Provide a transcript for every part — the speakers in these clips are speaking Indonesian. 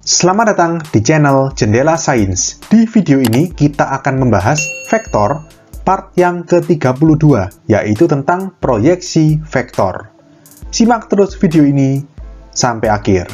Selamat datang di channel Jendela Sains. Di video ini kita akan membahas vektor part yang ke-32, yaitu tentang proyeksi vektor. Simak terus video ini sampai akhir.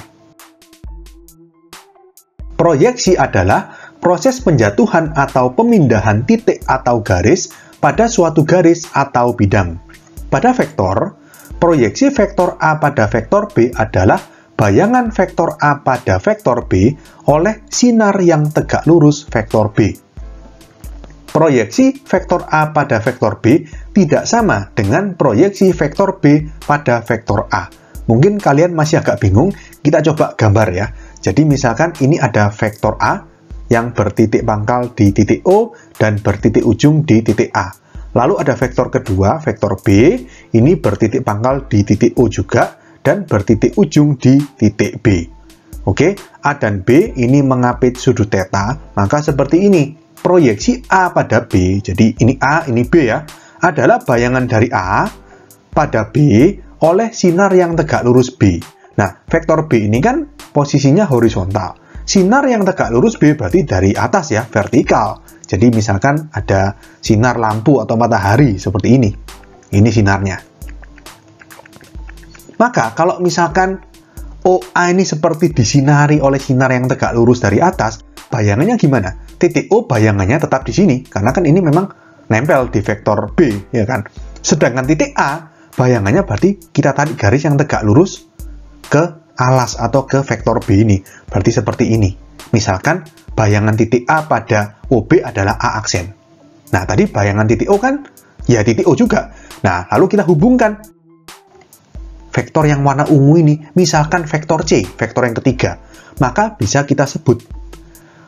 Proyeksi adalah proses penjatuhan atau pemindahan titik atau garis pada suatu garis atau bidang. Pada vektor, proyeksi vektor A pada vektor B adalah bayangan vektor A pada vektor B oleh sinar yang tegak lurus vektor B. Proyeksi vektor A pada vektor B tidak sama dengan proyeksi vektor B pada vektor A. Mungkin kalian masih agak bingung, kita coba gambar ya. Jadi misalkan ini ada vektor A yang bertitik pangkal di titik O dan bertitik ujung di titik A. Lalu ada vektor kedua, vektor B, ini bertitik pangkal di titik O juga, dan bertitik ujung di titik B. Oke, A dan B ini mengapit sudut theta, maka seperti ini. Proyeksi A pada B, jadi ini A, ini B ya, adalah bayangan dari A pada B oleh sinar yang tegak lurus B. Nah, vektor B ini kan posisinya horizontal. Sinar yang tegak lurus B berarti dari atas ya, vertikal. Jadi misalkan ada sinar lampu atau matahari seperti ini. Ini sinarnya. Maka kalau misalkan OA ini seperti disinari oleh sinar yang tegak lurus dari atas, bayangannya gimana? Titik O bayangannya tetap di sini, karena kan ini memang nempel di vektor B, ya kan? Sedangkan titik A, bayangannya berarti kita tarik garis yang tegak lurus ke alas atau ke vektor B ini. Berarti seperti ini. Misalkan bayangan titik A pada OB adalah A aksen. Nah, tadi bayangan titik O kan, ya titik O juga. Nah, lalu kita hubungkan vektor yang warna ungu ini, misalkan vektor C, vektor yang ketiga, maka bisa kita sebut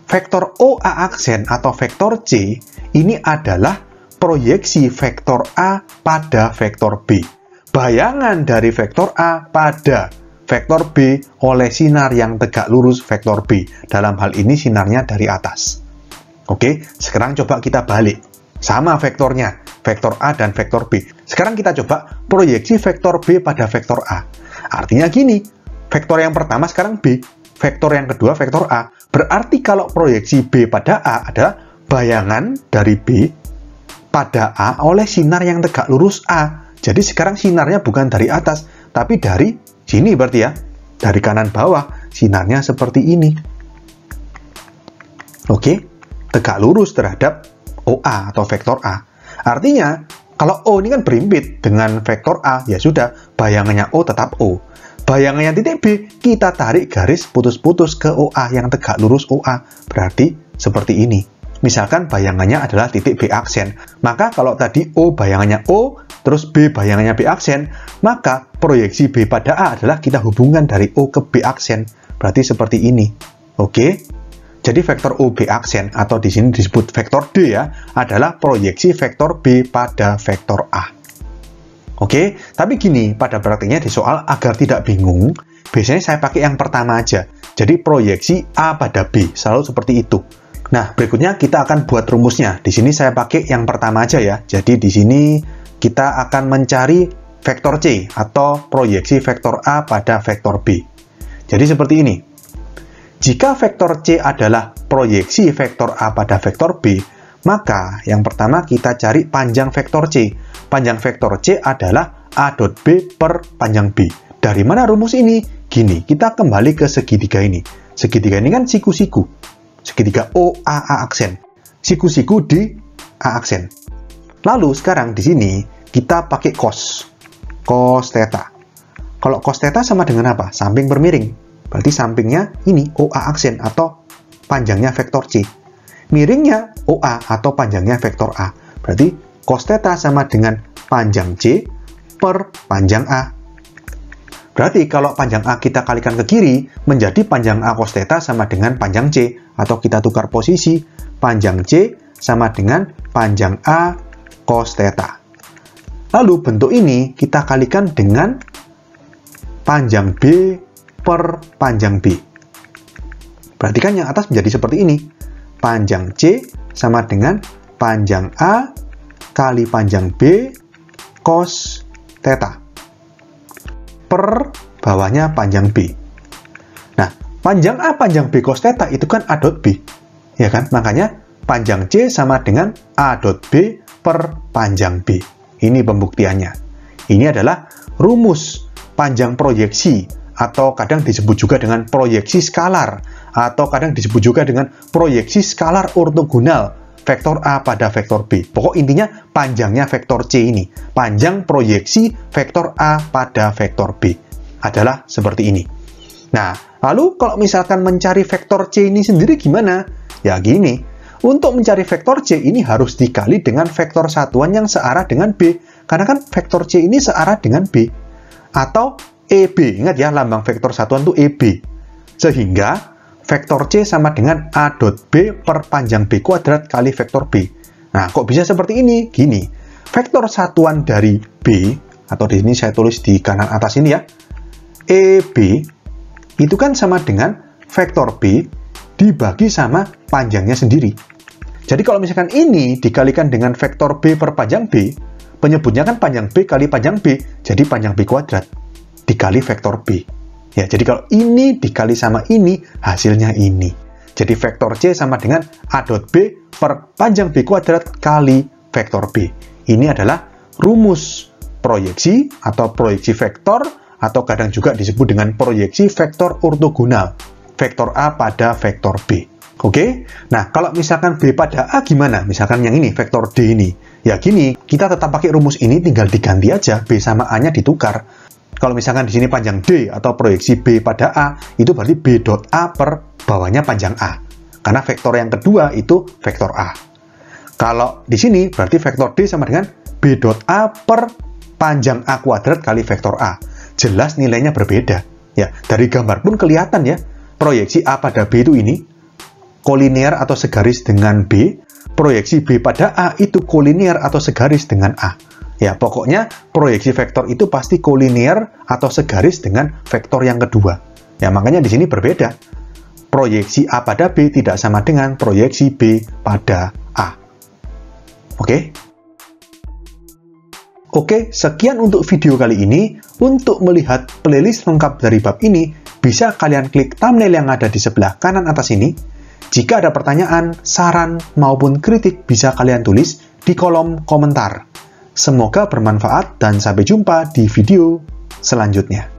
vektor OA aksen atau vektor C ini adalah proyeksi vektor A pada vektor B. Bayangan dari vektor A pada vektor B oleh sinar yang tegak lurus vektor B. Dalam hal ini sinarnya dari atas. Oke, sekarang coba kita balik. Sama vektornya, vektor A dan vektor B. Sekarang kita coba proyeksi vektor B pada vektor A. Artinya gini, vektor yang pertama sekarang B, vektor yang kedua vektor A. Berarti kalau proyeksi B pada A adalah bayangan dari B pada A oleh sinar yang tegak lurus A. Jadi sekarang sinarnya bukan dari atas, tapi dari sini berarti ya. Dari kanan bawah, sinarnya seperti ini. Oke, tegak lurus terhadap OA atau vektor A. Artinya, kalau O ini kan berimpit dengan vektor A, ya sudah, bayangannya O tetap O. Bayangannya titik B, kita tarik garis putus-putus ke OA yang tegak lurus OA. Berarti seperti ini. Misalkan bayangannya adalah titik B aksen. Maka kalau tadi O bayangannya O, terus B bayangannya B aksen, maka proyeksi B pada A adalah kita hubungkan dari O ke B aksen. Berarti seperti ini. Oke? Jadi vektor OB aksen atau di sini disebut vektor D ya, adalah proyeksi vektor B pada vektor A. Oke, tapi gini, pada praktiknya di soal agar tidak bingung, biasanya saya pakai yang pertama aja. Jadi proyeksi A pada B, selalu seperti itu. Nah, berikutnya kita akan buat rumusnya. Di sini saya pakai yang pertama aja ya. Jadi di sini kita akan mencari vektor C atau proyeksi vektor A pada vektor B. Jadi seperti ini. Jika vektor C adalah proyeksi vektor A pada vektor B, maka yang pertama kita cari panjang vektor C. Panjang vektor C adalah A dot B per panjang B. Dari mana rumus ini? Gini, kita kembali ke segitiga ini. Segitiga ini kan siku-siku. Segitiga OAA aksen. Siku-siku di A aksen. Lalu sekarang di sini kita pakai cos. Cos theta. Kalau cos theta sama dengan apa? Samping bermiring. Berarti sampingnya ini OA aksen atau panjangnya vektor C. Miringnya OA atau panjangnya vektor A. Berarti cos theta sama dengan panjang C per panjang A. Berarti kalau panjang A kita kalikan ke kiri, menjadi panjang A cos theta sama dengan panjang C. Atau kita tukar posisi, panjang C sama dengan panjang A cos theta. Lalu bentuk ini kita kalikan dengan panjang B per panjang B. Berarti kan yang atas menjadi seperti ini. Panjang C sama dengan panjang A kali panjang B cos theta. Per bawahnya panjang B. Nah, Panjang A, panjang B cos theta itu kan A dot B. Ya kan? Makanya panjang C sama dengan A dot B per panjang B. Ini pembuktiannya. Ini adalah rumus panjang proyeksi, atau kadang disebut juga dengan proyeksi skalar, atau kadang disebut juga dengan proyeksi skalar ortogonal vektor A pada vektor B. Pokok intinya panjangnya vektor C ini, panjang proyeksi vektor A pada vektor B adalah seperti ini. Nah, lalu kalau misalkan mencari vektor C ini sendiri gimana? Ya gini, untuk mencari vektor C ini harus dikali dengan vektor satuan yang searah dengan B, karena kan vektor C ini searah dengan B. Atau EB, ingat ya, lambang vektor satuan itu EB. Sehingga vektor C sama dengan A dot B per panjang B kuadrat kali vektor B. Nah, kok bisa seperti ini? Gini, vektor satuan dari B, atau di sini saya tulis di kanan atas ini ya, EB, itu kan sama dengan vektor B dibagi sama panjangnya sendiri. Jadi kalau misalkan ini dikalikan dengan vektor B per panjang B, penyebutnya kan panjang B kali panjang B, jadi panjang B kuadrat dikali vektor B. Ya, jadi kalau ini dikali sama ini, hasilnya ini. Jadi vektor C sama dengan A dot B per panjang B kuadrat kali vektor B. Ini adalah rumus proyeksi atau proyeksi vektor, atau kadang juga disebut dengan proyeksi vektor ortogonal, vektor A pada vektor B. Oke? Nah, kalau misalkan B pada A gimana? Misalkan yang ini, vektor D ini. Ya gini, kita tetap pakai rumus ini, tinggal diganti aja, B sama A-nya ditukar. Kalau misalkan di sini panjang D atau proyeksi B pada A, itu berarti B dot A per bawahnya panjang A. Karena vektor yang kedua itu vektor A. Kalau di sini berarti vektor D sama dengan B dot A per panjang A kuadrat kali vektor A. Jelas nilainya berbeda. Ya, dari gambar pun kelihatan ya, proyeksi A pada B itu ini kolinear atau segaris dengan B, proyeksi B pada A itu kolinear atau segaris dengan A. Ya, pokoknya proyeksi vektor itu pasti kolinear atau segaris dengan vektor yang kedua. Ya, makanya di sini berbeda. Proyeksi A pada B tidak sama dengan proyeksi B pada A. Oke? Oke, sekian untuk video kali ini. Untuk melihat playlist lengkap dari bab ini, bisa kalian klik thumbnail yang ada di sebelah kanan atas ini. Jika ada pertanyaan, saran, maupun kritik, bisa kalian tulis di kolom komentar. Semoga bermanfaat dan sampai jumpa di video selanjutnya.